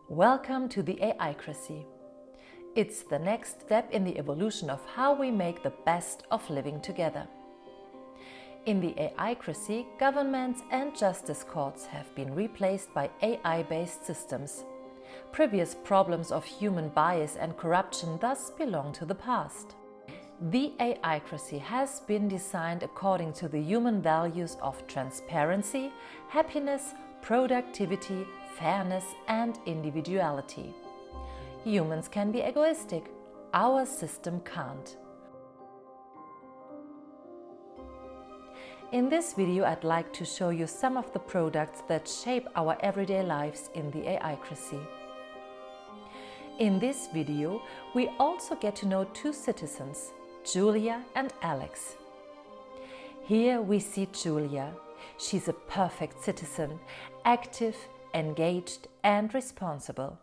Welcome to the aicracy. It's the next step in the evolution of how we make the best of living together. In the aicracy, governments and justice courts have been replaced by AI-based systems. Previous problems of human bias and corruption thus belong to the past. The aicracy has been designed according to the human values of transparency, happiness, productivity, fairness and individuality. Humans can be egoistic, our system can't. In this video, I'd like to show you some of the products that shape our everyday lives in the aicracy. In this video, we also get to know two citizens, Julia and Alex. Here we see Julia. She's a perfect citizen, active, engaged and responsible.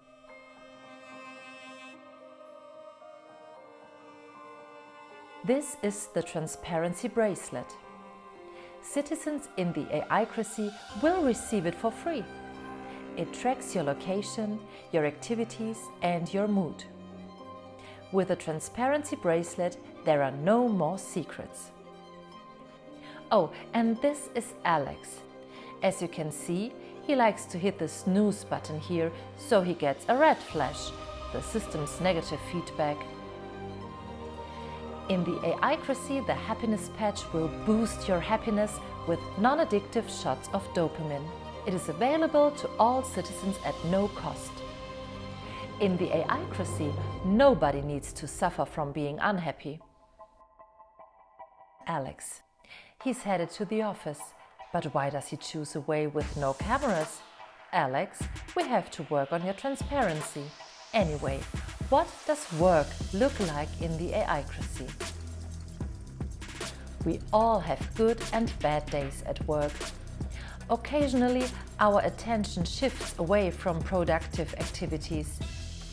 This is the transparency bracelet. Citizens in the aicracy will receive it for free. It tracks your location, your activities and your mood. With a transparency bracelet, there are no more secrets. Oh, and this is Alex. As you can see, he likes to hit the snooze button here, so he gets a red flash, the system's negative feedback. In the aicracy, the happiness patch will boost your happiness with non-addictive shots of dopamine. It is available to all citizens at no cost. In the aicracy, nobody needs to suffer from being unhappy. Alex. He's headed to the office. But why does he choose a way with no cameras? Alex, we have to work on your transparency. Anyway, what does work look like in the aicracy? We all have good and bad days at work. Occasionally, our attention shifts away from productive activities.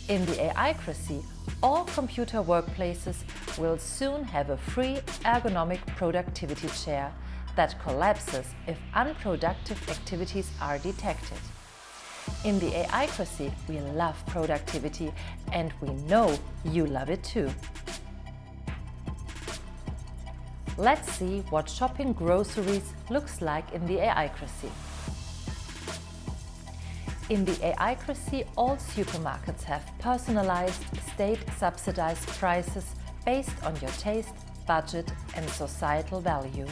In the aicracy, all computer workplaces will soon have a free ergonomic productivity chair that collapses if unproductive activities are detected. In the aicracy, we love productivity and we know you love it too. Let's see what shopping groceries looks like in the aicracy. In the aicracy, all supermarkets have personalized, state-subsidized prices based on your taste, budget and societal value.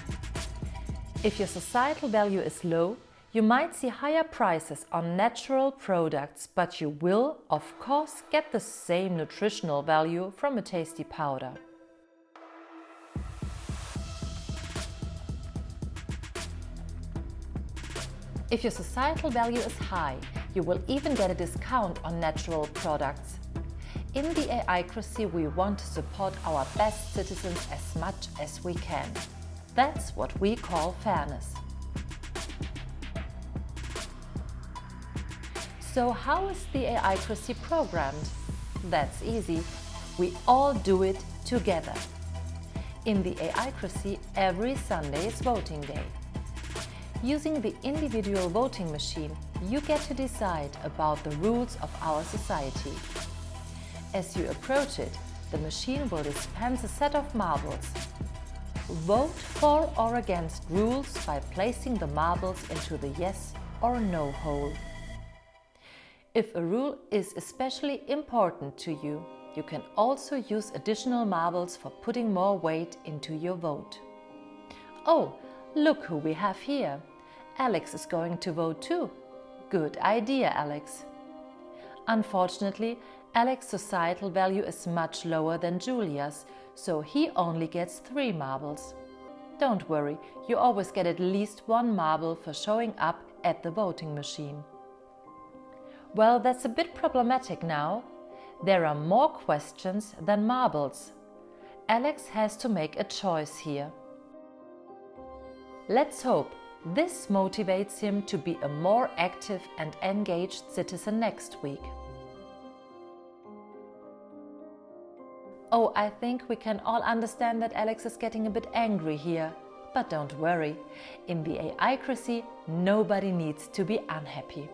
If your societal value is low, you might see higher prices on natural products, but you will, of course, get the same nutritional value from a tasty powder. If your societal value is high, you will even get a discount on natural products. In the aicracy, we want to support our best citizens as much as we can. That's what we call fairness. So how is the aicracy programmed? That's easy. We all do it together. In the aicracy, every Sunday is voting day. Using the individual voting machine, you get to decide about the rules of our society. As you approach it, the machine will dispense a set of marbles. Vote for or against rules by placing the marbles into the yes or no hole. If a rule is especially important to you, you can also use additional marbles for putting more weight into your vote. Oh, look who we have here. Alex is going to vote too. Good idea, Alex. Unfortunately, Alex's societal value is much lower than Julia's, so he only gets 3 marbles. Don't worry, you always get at least 1 marble for showing up at the voting machine. Well, that's a bit problematic now. There are more questions than marbles. Alex has to make a choice here. Let's hope this motivates him to be a more active and engaged citizen next week. Oh, I think we can all understand that Alex is getting a bit angry here. But don't worry, in the aicracy, nobody needs to be unhappy.